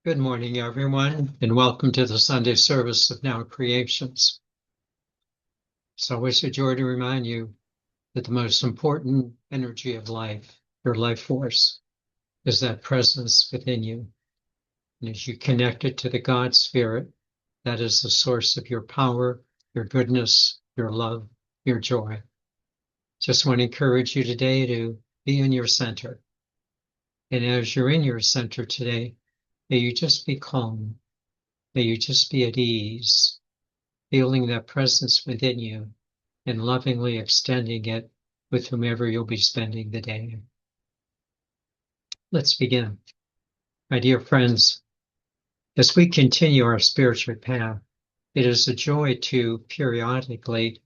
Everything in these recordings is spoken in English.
Good morning, everyone, and welcome to the Sunday service of Now Creations. It's always a joy to remind you that the most important energy of life, your life force, is that presence within you. And as you connect it to the God Spirit, that is the source of your power, your goodness, your love, your joy. Just want to encourage you today to be in your center. And as you're in your center today, may you just be calm. May you just be at ease, feeling that presence within you and lovingly extending it with whomever you'll be spending the day. Let's begin. My dear friends, as we continue our spiritual path, it is a joy to periodically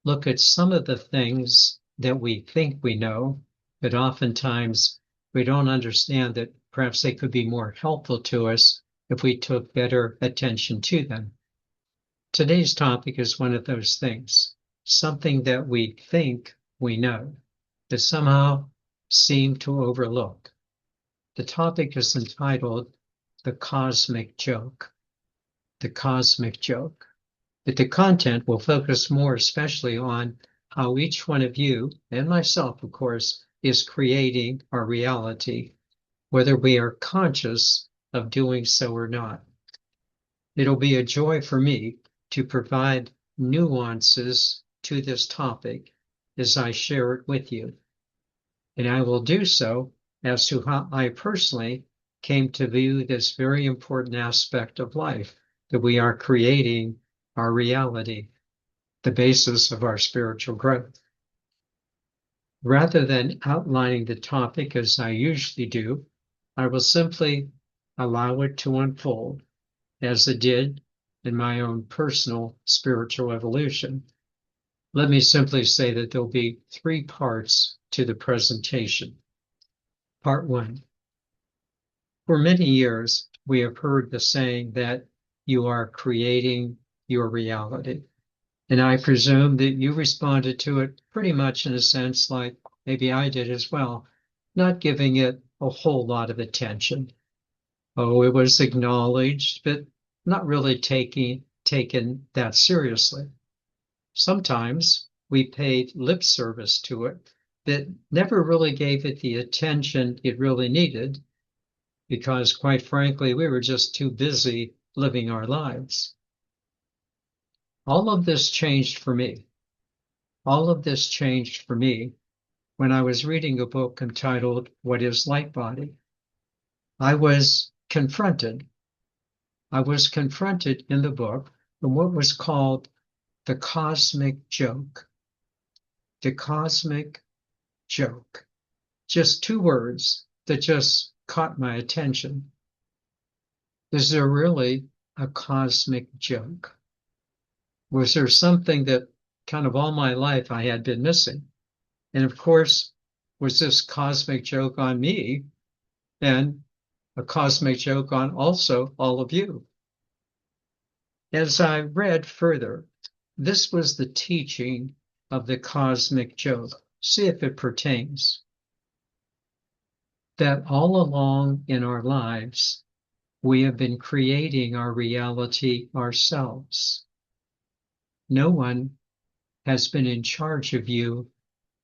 look at some of the things that we think we know, but oftentimes we don't understand that perhaps they could be more helpful to us if we took better attention to them. Today's topic is one of those things, something that we think we know, that somehow seem to overlook. The topic is entitled The Cosmic Joke. The Cosmic Joke. But the content will focus more especially on how each one of you, and myself, of course, is creating our reality, whether we are conscious of doing so or not. It'll be a joy for me to provide nuances to this topic as I share it with you. And I will do so as to how I personally came to view this very important aspect of life, that we are creating our reality, the basis of our spiritual growth. Rather than outlining the topic as I usually do, I will simply allow it to unfold as it did in my own personal spiritual evolution. Let me simply say that there'll be three parts to the presentation. Part one. For many years, we have heard the saying that you are creating your reality. And I presume that you responded to it pretty much in a sense like maybe I did as well, not giving it a whole lot of attention. Oh, it was acknowledged, but not really taken that seriously. Sometimes we paid lip service to it, but never really gave it the attention it really needed, because quite frankly, we were just too busy living our lives. All of this changed for me. All of this changed for me when I was reading a book entitled What is Light Body? I was confronted in the book from what was called the cosmic joke. The cosmic joke. Just two words that just caught my attention. Is there really a cosmic joke? Was there something that kind of all my life I had been missing? And of course, was this cosmic joke on me and a cosmic joke on also all of you? As I read further, this was the teaching of the cosmic joke. See if it pertains. That all along in our lives, we have been creating our reality ourselves. No one has been in charge of you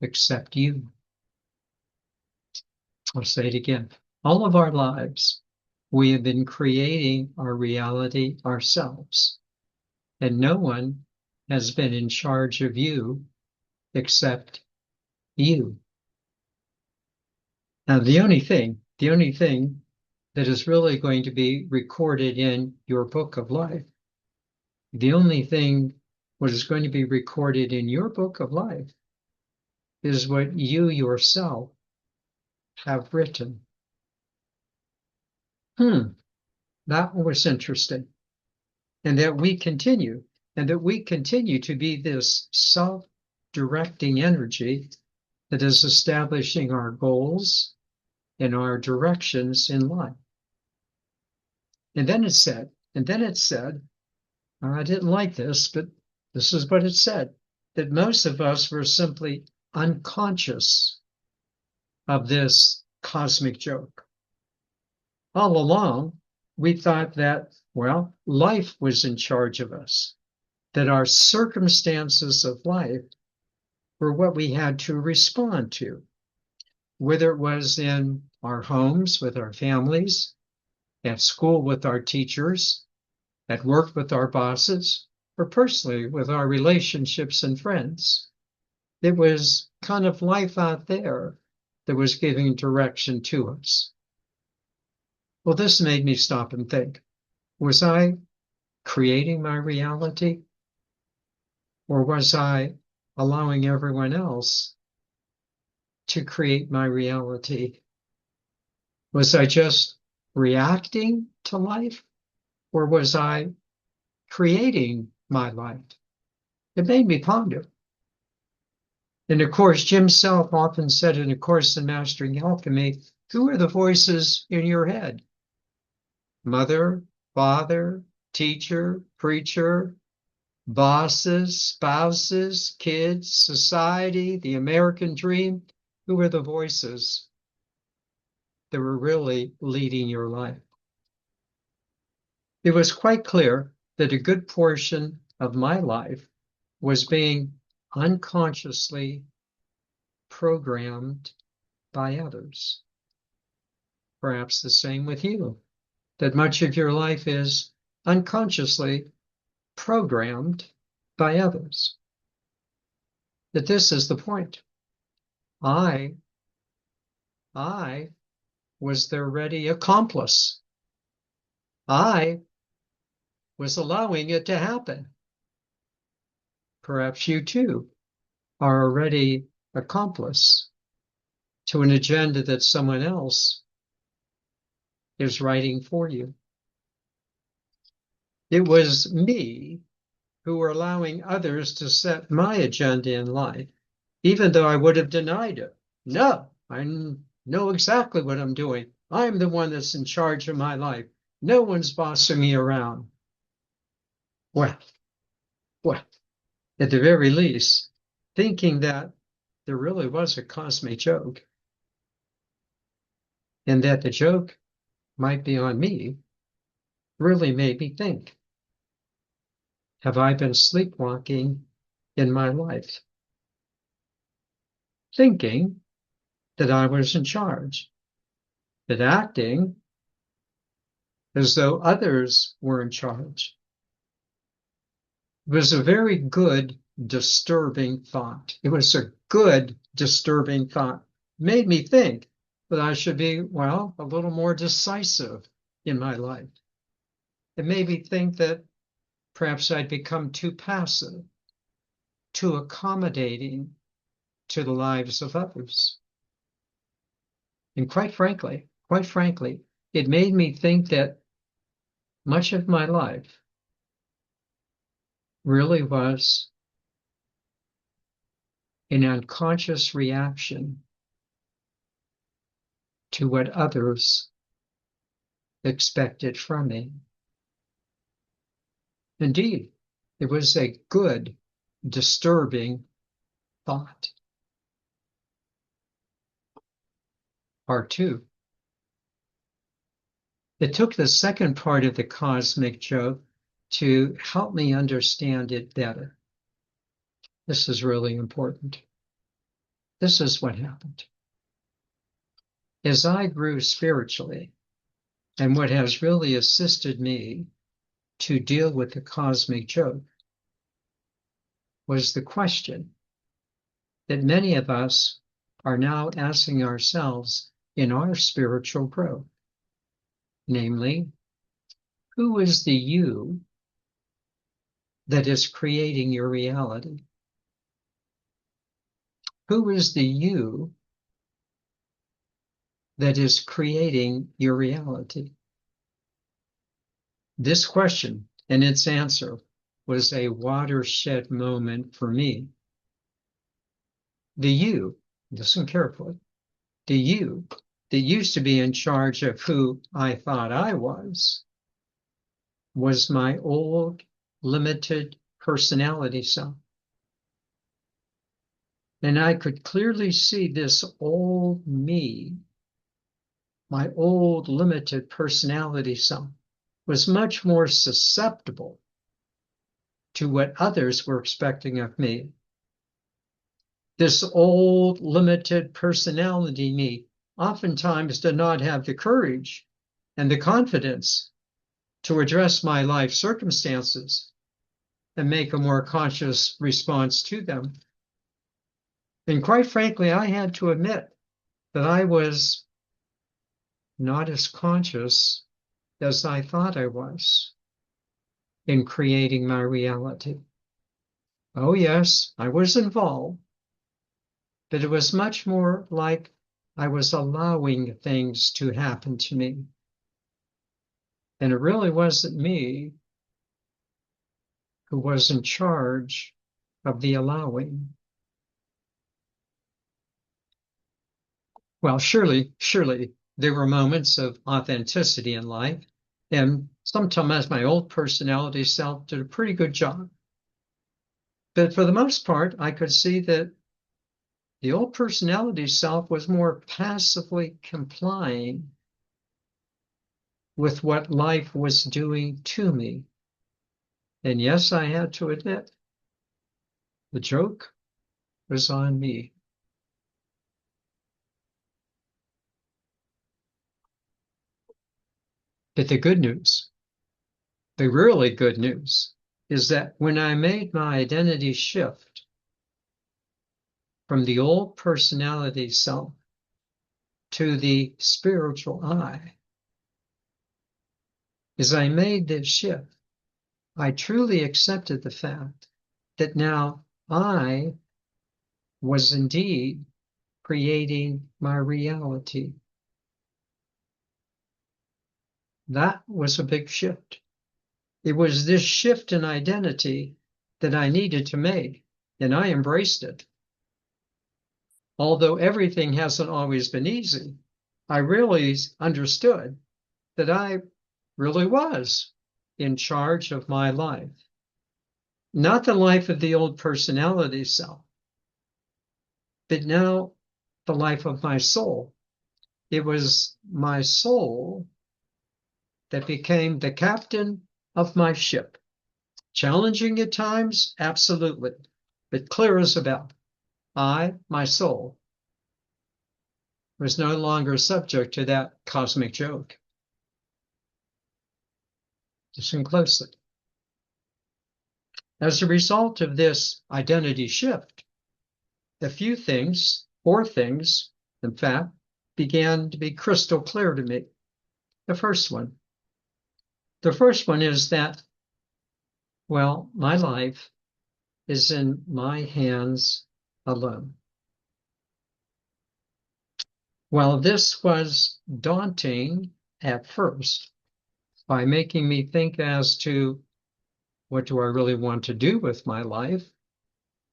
except you. I'll say it again. All of our lives, we have been creating our reality ourselves, and no one has been in charge of you except you. Now, the only thing that is really going to be recorded in your book of life, the only thing what is going to be recorded in your book of life is what you yourself have written. That was interesting. And that we continue to be this self-directing energy that is establishing our goals and our directions in life. And then it said, I didn't like this, but this is what it said, that most of us were simply unconscious of this cosmic joke. All along, we thought that, well, life was in charge of us, that our circumstances of life were what we had to respond to, whether it was in our homes with our families, at school with our teachers, at work with our bosses, or personally with our relationships and friends. It was kind of life out there that was giving direction to us. Well, this made me stop and think, was I creating my reality? Or was I allowing everyone else to create my reality? Was I just reacting to life? Or was I creating my life? It made me ponder. And of course, Jim Self often said in A Course in Mastering Alchemy, who are the voices in your head? Mother, father, teacher, preacher, bosses, spouses, kids, society, the American dream. Who are the voices that were really leading your life? It was quite clear that a good portion of my life was being unconsciously programmed by others. Perhaps the same with you, that much of your life is unconsciously programmed by others. That this is the point. I was their ready accomplice. I was allowing it to happen. Perhaps you too are a ready accomplice to an agenda that someone else is writing for you. It was me who were allowing others to set my agenda in life, even though I would have denied it. No, I know exactly what I'm doing. I'm the one that's in charge of my life. No one's bossing me around. Well, at the very least, thinking that there really was a cosmic joke and that the joke might be on me really made me think, have I been sleepwalking in my life? Thinking that I was in charge, that acting as though others were in charge. It was a very good, disturbing thought. It was a good, disturbing thought. It made me think that I should be, well, a little more decisive in my life. It made me think that perhaps I'd become too passive, too accommodating to the lives of others. And quite frankly, it made me think that much of my life really was an unconscious reaction to what others expected from me. Indeed, it was a good, disturbing thought. Part two. It took the second part of the cosmic joke to help me understand it better. This is really important. This is what happened. As I grew spiritually, and what has really assisted me to deal with the cosmic joke was the question that many of us are now asking ourselves in our spiritual growth. Namely, who is the you that is creating your reality? Who is the you that is creating your reality? This question and its answer was a watershed moment for me. The you, listen carefully, the you that used to be in charge of who I thought I was my old limited personality self. And I could clearly see this old me, my old limited personality self, was much more susceptible to what others were expecting of me. This old, limited personality me oftentimes did not have the courage and the confidence to address my life circumstances and make a more conscious response to them. And quite frankly, I had to admit that I was not as conscious as I thought I was in creating my reality. Oh, yes, I was involved, but it was much more like I was allowing things to happen to me. And it really wasn't me who was in charge of the allowing. Well, surely there were moments of authenticity in life, and sometimes my old personality self did a pretty good job. But for the most part, I could see that the old personality self was more passively complying with what life was doing to me. And yes, I had to admit, the joke was on me. But the good news, the really good news, is that when I made my identity shift from the old personality self to the spiritual I, as I made this shift, I truly accepted the fact that now I was indeed creating my reality. That was a big shift. It was this shift in identity that I needed to make, and I embraced it. Although everything hasn't always been easy, I really understood that I really was in charge of my life. Not the life of the old personality self, but now the life of my soul. It was my soul that became the captain of my ship. Challenging at times, absolutely, but clear as a bell. I, my soul, was no longer subject to that cosmic joke. Listen closely. As a result of this identity shift, a few things, 4 things, in fact, began to be crystal clear to me. The first one is that, well, my life is in my hands alone. While this was daunting at first, by making me think as to what do I really want to do with my life,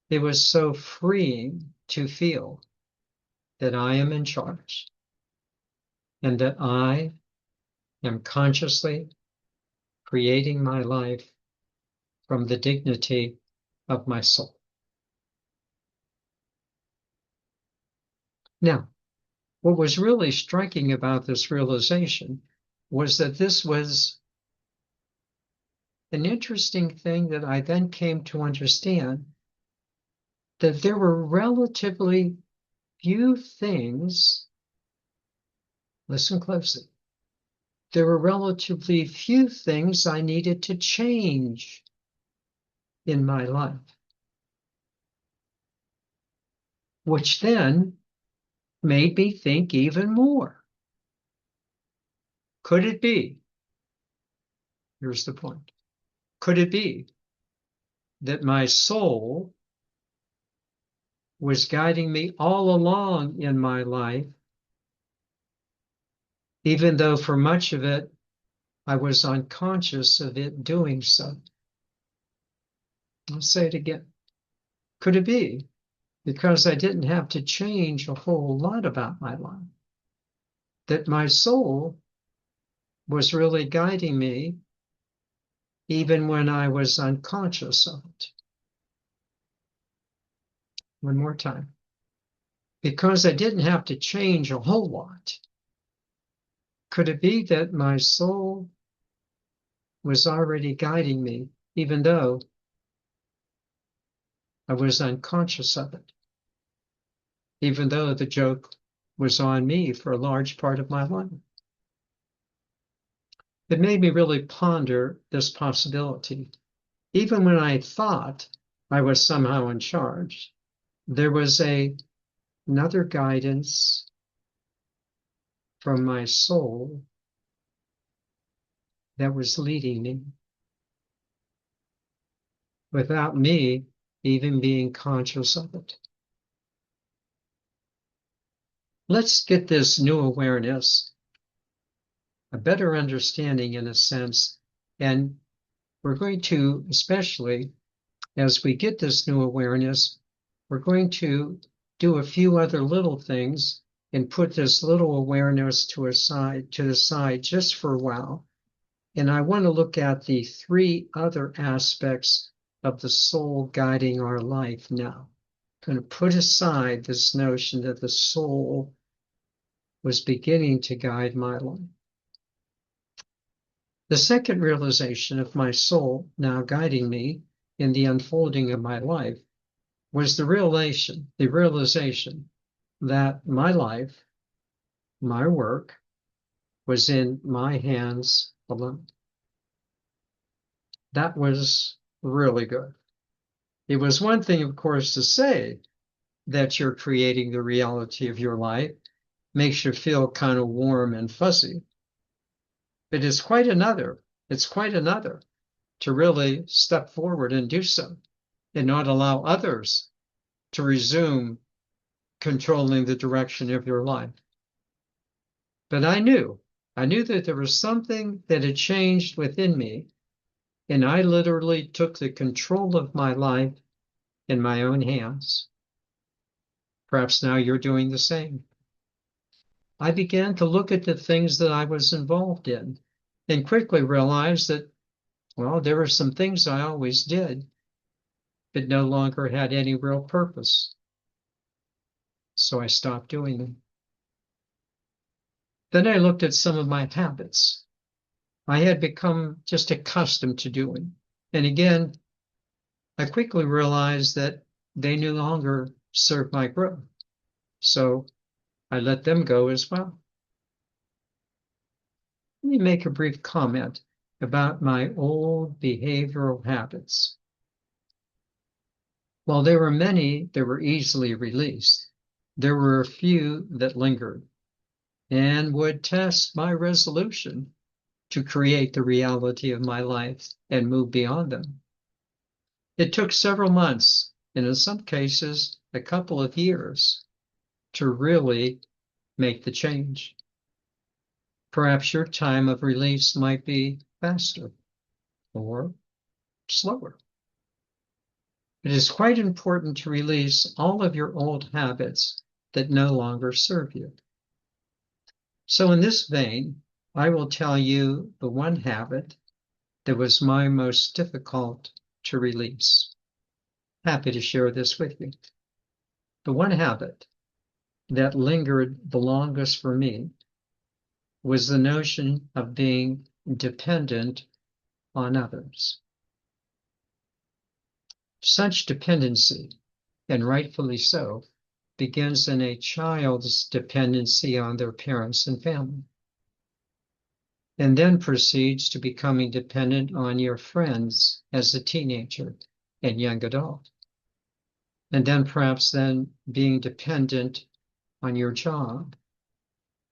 it was so freeing to feel that I am in charge and that I am consciously creating my life from the dignity of my soul. Now, what was really striking about this realization was that this was an interesting thing that I then came to understand, that there were relatively few things, listen closely, there were relatively few things I needed to change in my life, which then made me think even more. Could it be, here's the point, could it be that my soul was guiding me all along in my life, even though for much of it I was unconscious of it doing so? I'll say it again. Could it be because I didn't have to change a whole lot about my life, that my soul was really guiding me even when I was unconscious of it? One more time. Because I didn't have to change a whole lot, could it be that my soul was already guiding me, even though I was unconscious of it, even though the joke was on me for a large part of my life. It made me really ponder this possibility. Even when I thought I was somehow in charge, there was another guidance from my soul that was leading me without me even being conscious of it. Let's get this new awareness, a better understanding in a sense, and we're going to, especially as we get this new awareness, we're going to do a few other little things and put this little awareness to the side just for a while. And I want to look at the three other aspects of the soul guiding our life now. I'm going to put aside this notion that the soul was beginning to guide my life. The second realization of my soul now guiding me in the unfolding of my life was the realization that my life, my work, was in my hands alone. That was really good. It was one thing, of course, to say that you're creating the reality of your life, makes you feel kind of warm and fuzzy. But it's quite another to really step forward and do so and not allow others to resume controlling the direction of your life. But I knew that there was something that had changed within me, and I literally took the control of my life in my own hands. Perhaps now you're doing the same. I began to look at the things that I was involved in and quickly realized that, well, there were some things I always did, but no longer had any real purpose. So I stopped doing them. Then I looked at some of my habits I had become just accustomed to doing. And again, I quickly realized that they no longer serve my growth. So I let them go as well. Let me make a brief comment about my old behavioral habits. While there were many that were easily released, there were a few that lingered and would test my resolution to create the reality of my life and move beyond them. It took several months, and in some cases, a couple of years, to really make the change. Perhaps your time of release might be faster or slower. It is quite important to release all of your old habits that no longer serve you. So in this vein, I will tell you the one habit that was my most difficult to release. Happy to share this with you. The one habit that lingered the longest for me was the notion of being dependent on others. Such dependency, and rightfully so, begins in a child's dependency on their parents and family, and then proceeds to becoming dependent on your friends as a teenager and young adult, and then perhaps being dependent on your job,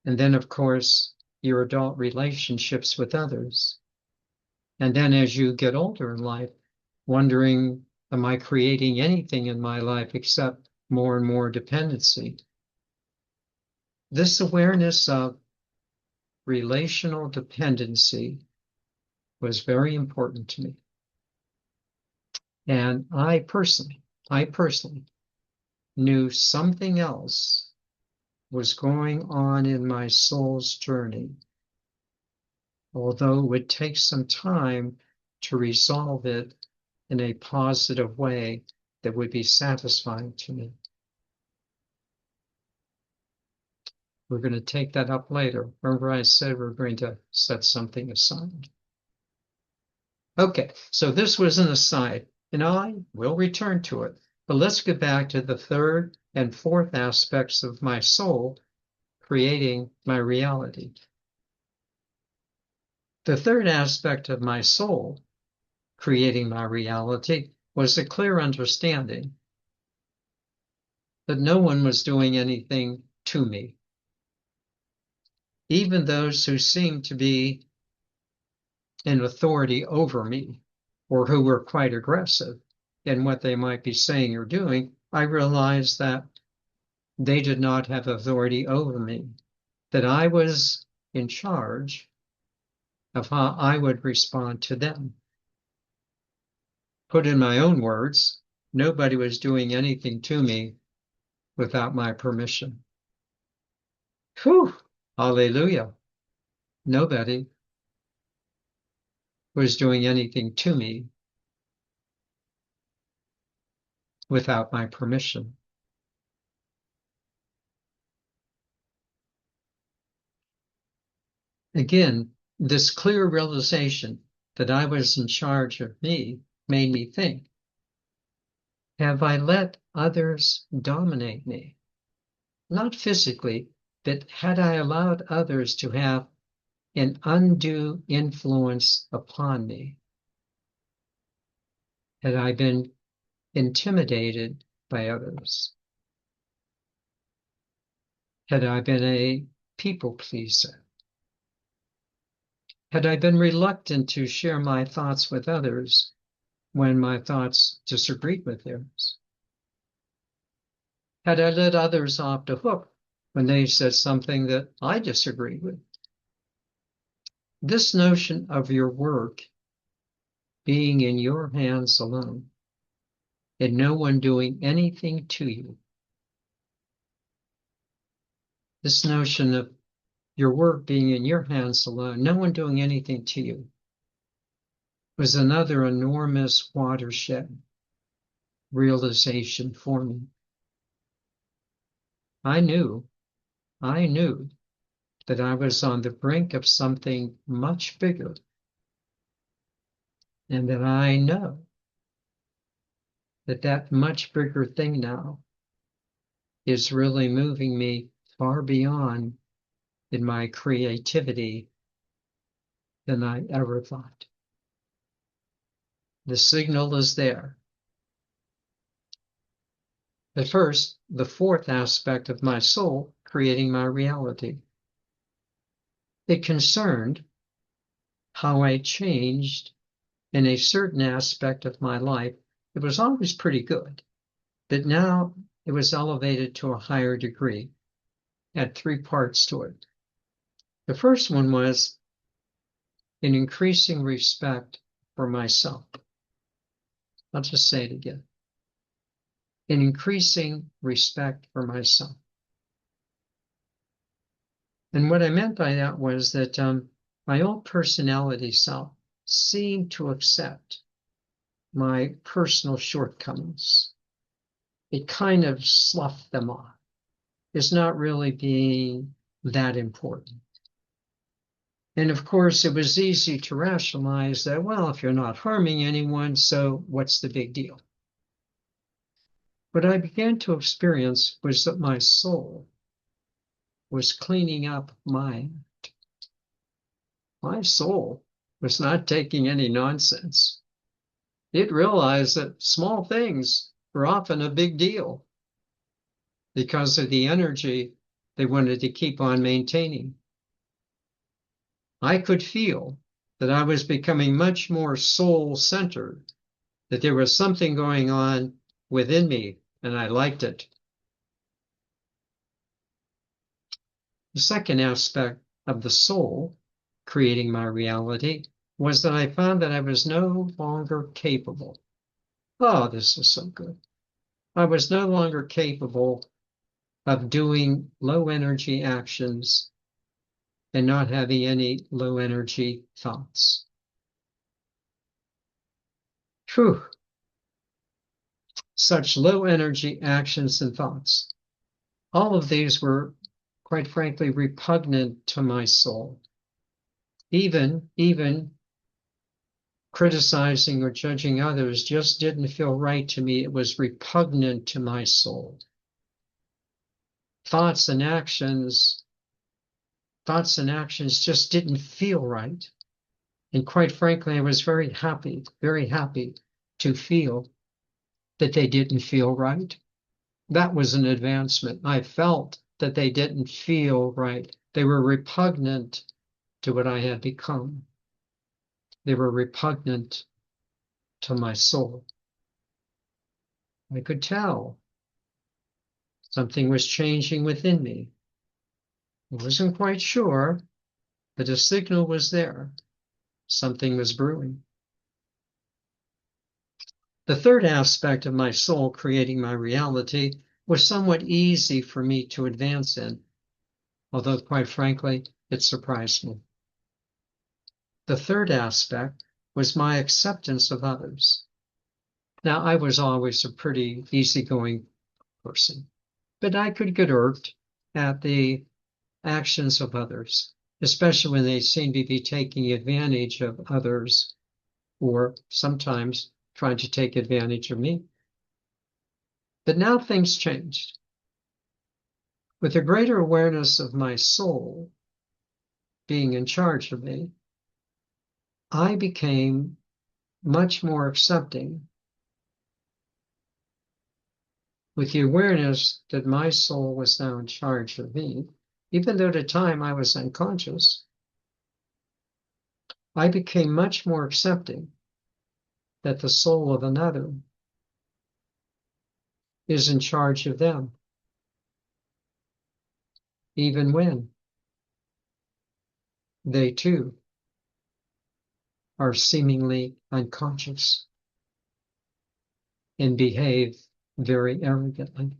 and then, of course, your adult relationships with others. And then as you get older in life, wondering, am I creating anything in my life except more and more dependency? This awareness of relational dependency was very important to me. And I personally knew something else was going on in my soul's journey, although it would take some time to resolve it in a positive way that would be satisfying to me. We're going to take that up later. Remember I said we're going to set something aside. Okay, so this was an aside, and I will return to it. But let's get back to the third and fourth aspects of my soul creating my reality. The third aspect of my soul creating my reality was a clear understanding that no one was doing anything to me. Even those who seemed to be in authority over me, or who were quite aggressive in what they might be saying or doing, I realized that they did not have authority over me, that I was in charge of how I would respond to them. Put in my own words, nobody was doing anything to me without my permission. Whew, hallelujah. Nobody was doing anything to me without my permission. Again, this clear realization that I was in charge of me made me think, have I let others dominate me? Not physically, but had I allowed others to have an undue influence upon me? Had I been intimidated by others? Had I been a people pleaser? Had I been reluctant to share my thoughts with others when my thoughts disagreed with theirs? Had I let others off the hook when they said something that I disagreed with? This notion of your work being in your hands alone and no one doing anything to you, this notion of your work being in your hands alone, no one doing anything to you, was another enormous watershed realization for me. I knew that I was on the brink of something much bigger, and that I know that that much bigger thing now is really moving me far beyond in my creativity than I ever thought. The signal is there. But first, the fourth aspect of my soul creating my reality. It concerned how I changed in a certain aspect of my life. It was always pretty good, but now it was elevated to a higher degree. It had three parts to it. The first one was an increasing respect for myself. I'll just say it again. An increasing respect for myself. And what I meant by that was that my old personality self seemed to accept my personal shortcomings. It kind of sloughed them off. It's not really being that important. And of course, it was easy to rationalize that, well, if you're not harming anyone, so what's the big deal? What I began to experience was that my soul was cleaning up my act. My soul was not taking any nonsense. It realized that small things were often a big deal because of the energy they wanted to keep on maintaining. I could feel that I was becoming much more soul-centered, that there was something going on within me, and I liked it. The second aspect of the soul creating my reality was that I found that I was no longer capable. Oh, this is so good. I was no longer capable of doing low energy actions and not having any low energy thoughts. Whew. Such low energy actions and thoughts. All of these were, quite frankly, repugnant to my soul. Even criticizing or judging others just didn't feel right to me. It was repugnant to my soul. Thoughts and actions just didn't feel right. And quite frankly, I was very happy to feel that they didn't feel right. That was an advancement. I felt that they didn't feel right. They were repugnant to what I had become. They were repugnant to my soul. I could tell something was changing within me. I wasn't quite sure, but a signal was there. Something was brewing. The third aspect of my soul creating my reality was somewhat easy for me to advance in, although quite frankly, it surprised me. The third aspect was my acceptance of others. Now, I was always a pretty easygoing person, but I could get irked at the actions of others, especially when they seemed to be taking advantage of others or sometimes trying to take advantage of me. But now things changed. With a greater awareness of my soul being in charge of me, I became much more accepting. With the awareness that my soul was now in charge of me, even though at the time I was unconscious, I became much more accepting that the soul of another is in charge of them, even when they too are seemingly unconscious and behave very arrogantly.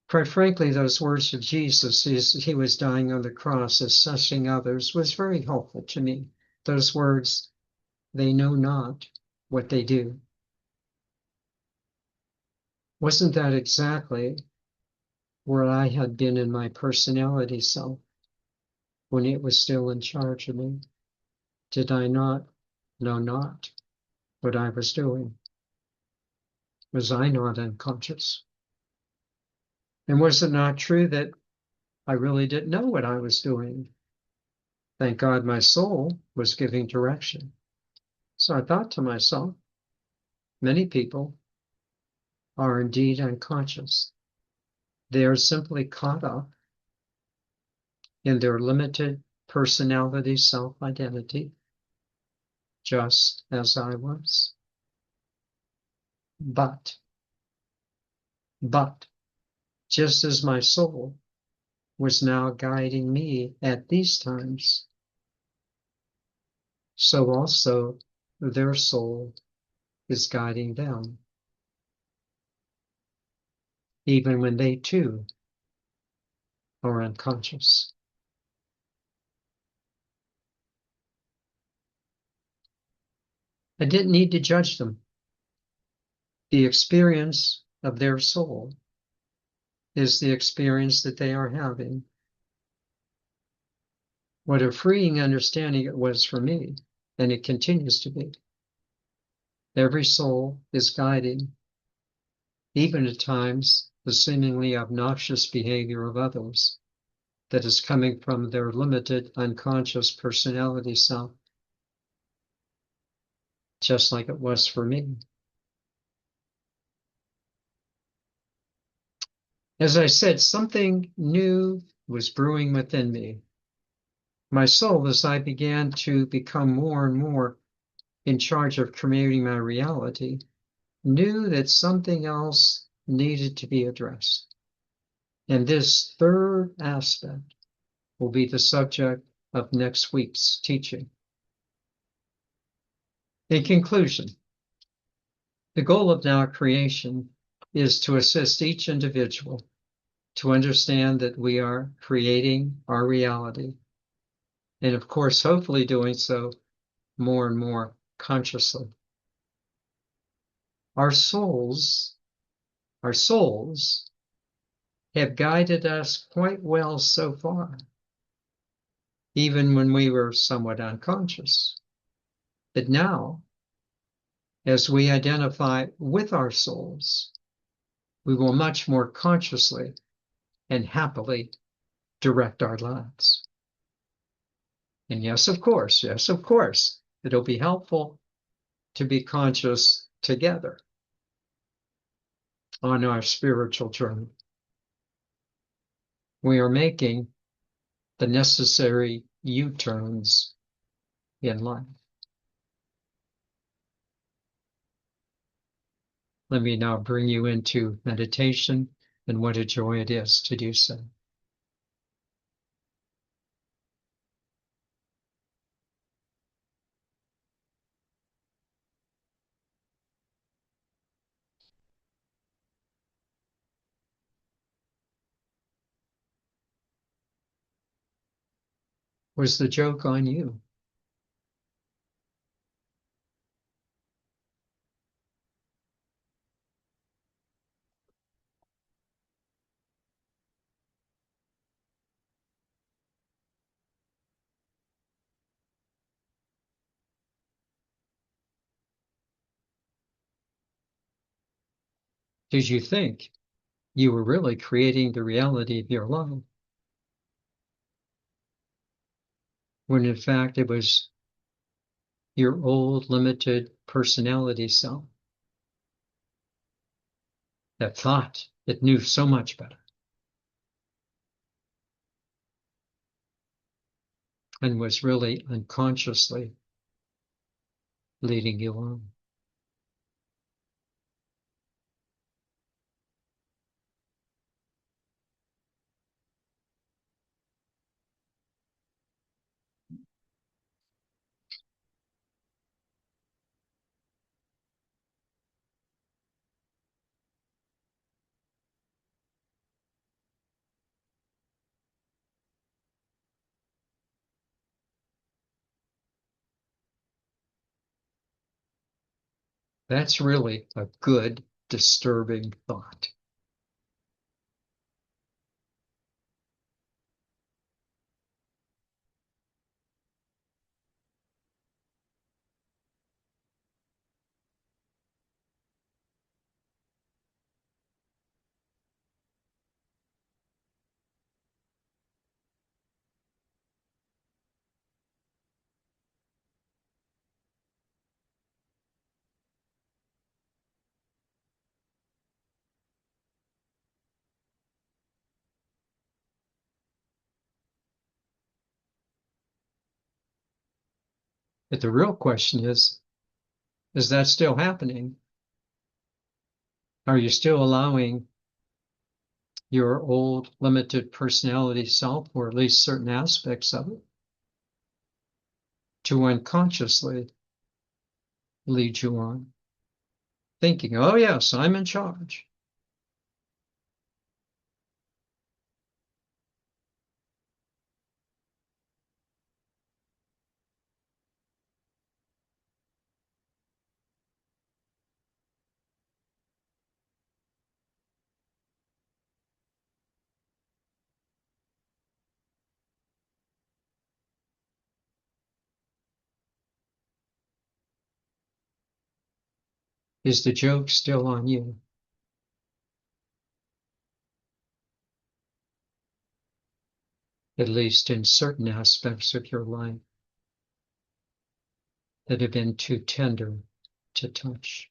Quite frankly, those words of Jesus as he was dying on the cross, assessing others, was very helpful to me. Those words, they know not what they do. Wasn't that exactly where I had been in my personality self when it was still in charge of me? Did I not know not what I was doing? Was I not unconscious? And was it not true that I really didn't know what I was doing? Thank God my soul was giving direction. So I thought to myself, many people are indeed unconscious. They are simply caught up in their limited personality self-identity, just as I was. But, just as my soul was now guiding me at these times, so also their soul is guiding them, even when they too are unconscious. I didn't need to judge them. The experience of their soul is the experience that they are having. What a freeing understanding it was for me, and it continues to be. Every soul is guiding, even at times, the seemingly obnoxious behavior of others that is coming from their limited unconscious personality self, just like it was for me. As I said, something new was brewing within me. My soul, as I began to become more and more in charge of creating my reality, knew that something else needed to be addressed. And this third aspect will be the subject of next week's teaching. In conclusion, the goal of Now Creation is to assist each individual to understand that we are creating our reality, and of course, hopefully doing so more and more consciously. Our souls have guided us quite well so far. even when we were somewhat unconscious. But now, as we identify with our souls, we will much more consciously and happily direct our lives. And yes, of course, it'll be helpful to be conscious together on our spiritual journey. We are making the necessary U-turns in life. Let me now bring you into meditation, and what a joy it is to do so. Was the joke on you? Did you think you were really creating the reality of your life, when in fact it was your old limited personality self that thought it knew so much better and was really unconsciously leading you on? That's really a good, disturbing thought. But the real question is that still happening? Are you still allowing your old limited personality self, or at least certain aspects of it, to unconsciously lead you on, thinking, oh yes, I'm in charge? Is the joke still on you? At least in certain aspects of your life that have been too tender to touch.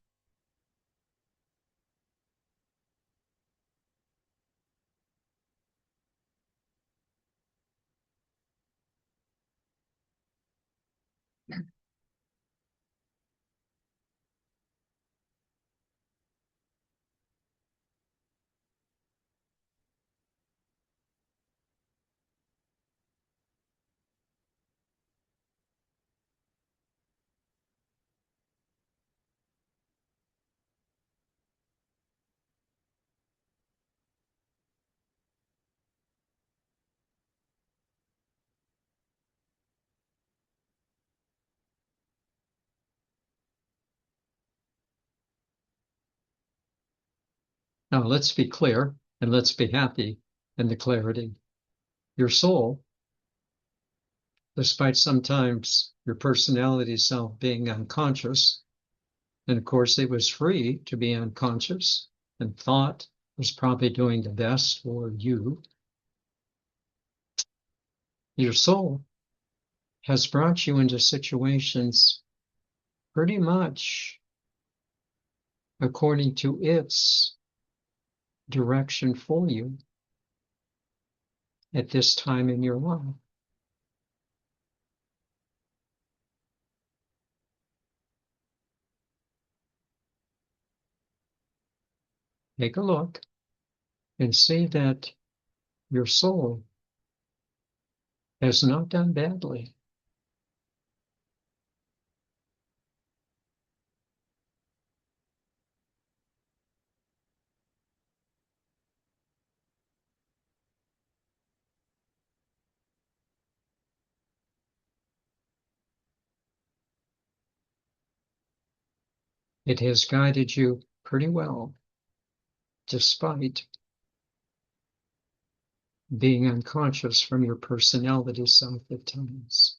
Now let's be clear and let's be happy in the clarity. Your soul despite sometimes your personality self being unconscious. And of course, it was free to be unconscious and thought was probably doing the best for you. Your soul has brought you into situations pretty much according to its direction for you at this time in your life. Take a look and see that your soul has not done badly. It has guided you pretty well, despite being unconscious from your personality self at times.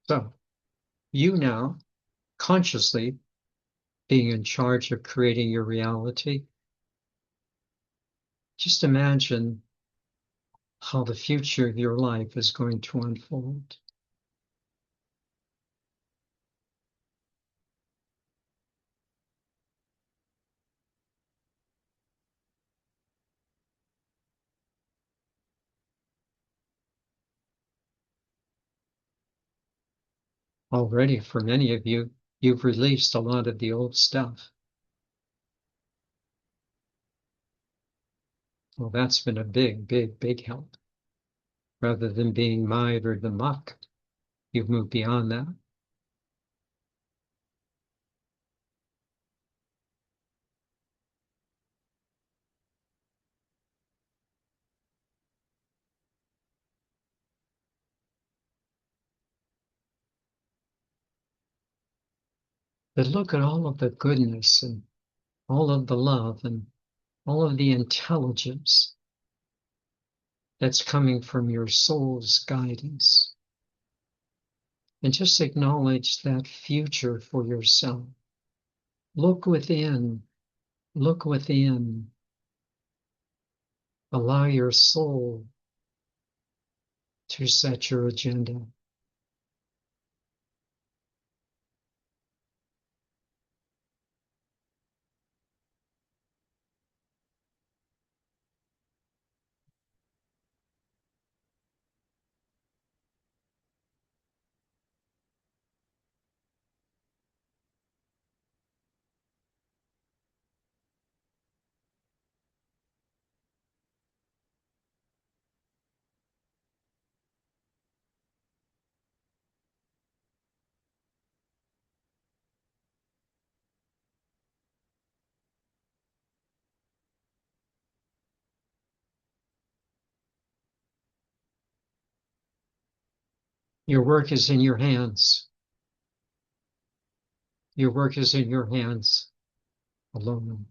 So, you now, consciously being in charge of creating your reality, just imagine how the future of your life is going to unfold. Already, for many of you, you've released a lot of the old stuff. Well, that's been a big, big, big help. Rather than being mired or the muck, you've moved beyond that. But look at all of the goodness and all of the love and all of the intelligence that's coming from your soul's guidance. And just acknowledge that future for yourself. Look within, look within. Allow your soul to set your agenda. Your work is in your hands. Your work is in your hands alone.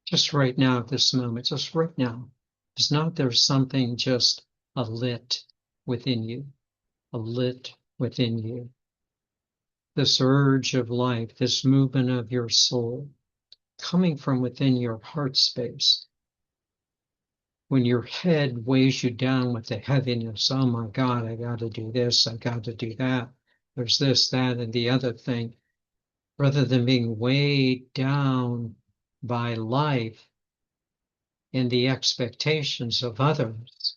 Just right now at this moment, just right now. It's not there's something just a lit within you, a lit within you. This urge of life, this movement of your soul coming from within your heart space. When your head weighs you down with the heaviness, oh my God, I got to do this, I got to do that. There's this, that, and the other thing. Rather than being weighed down by life and the expectations of others,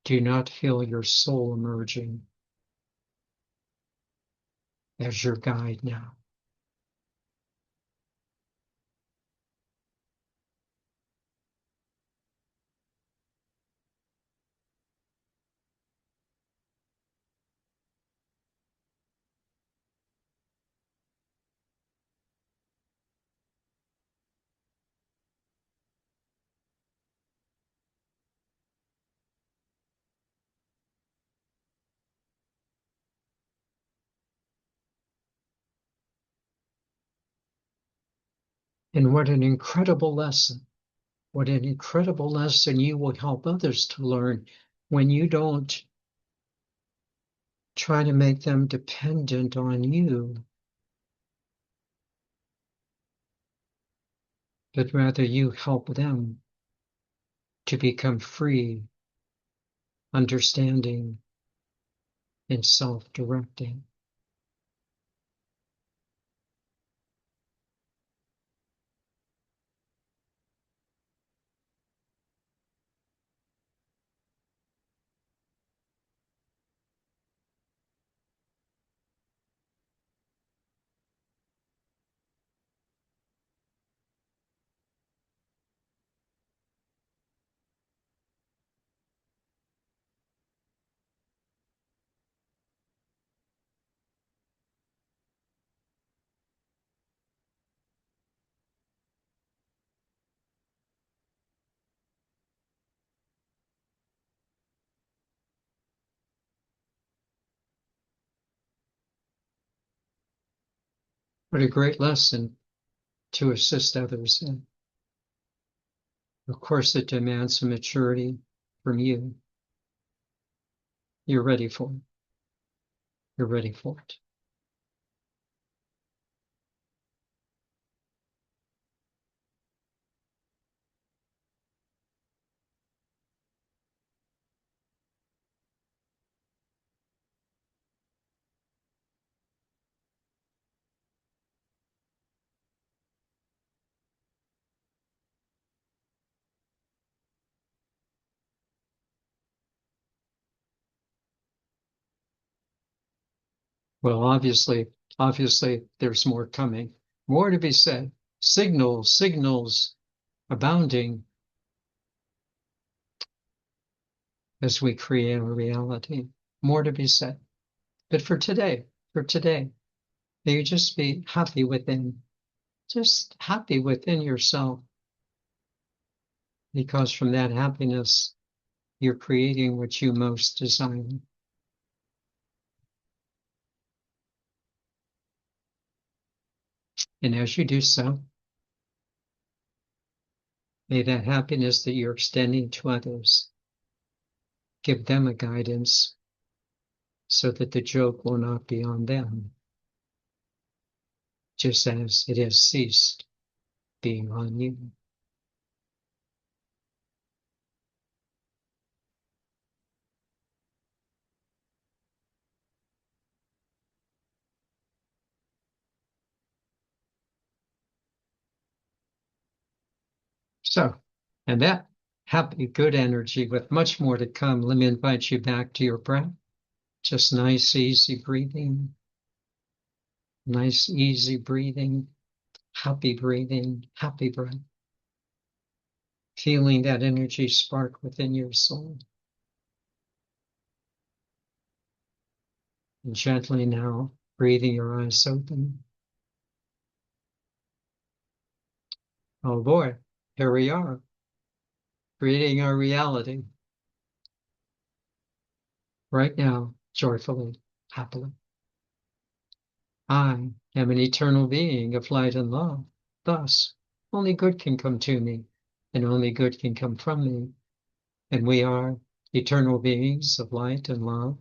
do not feel your soul emerging as your guide now. And what an incredible lesson. What an incredible lesson you will help others to learn when you don't try to make them dependent on you, but rather you help them to become free, understanding, and self-directing. What a great lesson to assist others in. Of course, it demands some maturity from you. You're ready for it. You're ready for it. Well, obviously, there's more coming. More to be said. Signals abounding as we create our reality. More to be said. But for today, may you just be happy within, just happy within yourself, because from that happiness, you're creating what you most desire. And as you do so, may that happiness that you're extending to others give them a guidance so that the joke will not be on them, just as it has ceased being on you. So, and that happy, good energy with much more to come, let me invite you back to your breath. Just nice, easy breathing. Nice, easy breathing. Happy breathing, happy breath. Feeling that energy spark within your soul. And gently now, breathing your eyes open. Oh boy, here we are, creating our reality right now, joyfully, happily. I am an eternal being of light and love. Thus, only good can come to me, and only good can come from me. And we are eternal beings of light and love.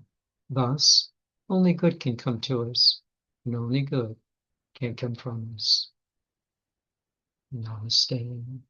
Thus, only good can come to us, and only good can come from us. Namaste.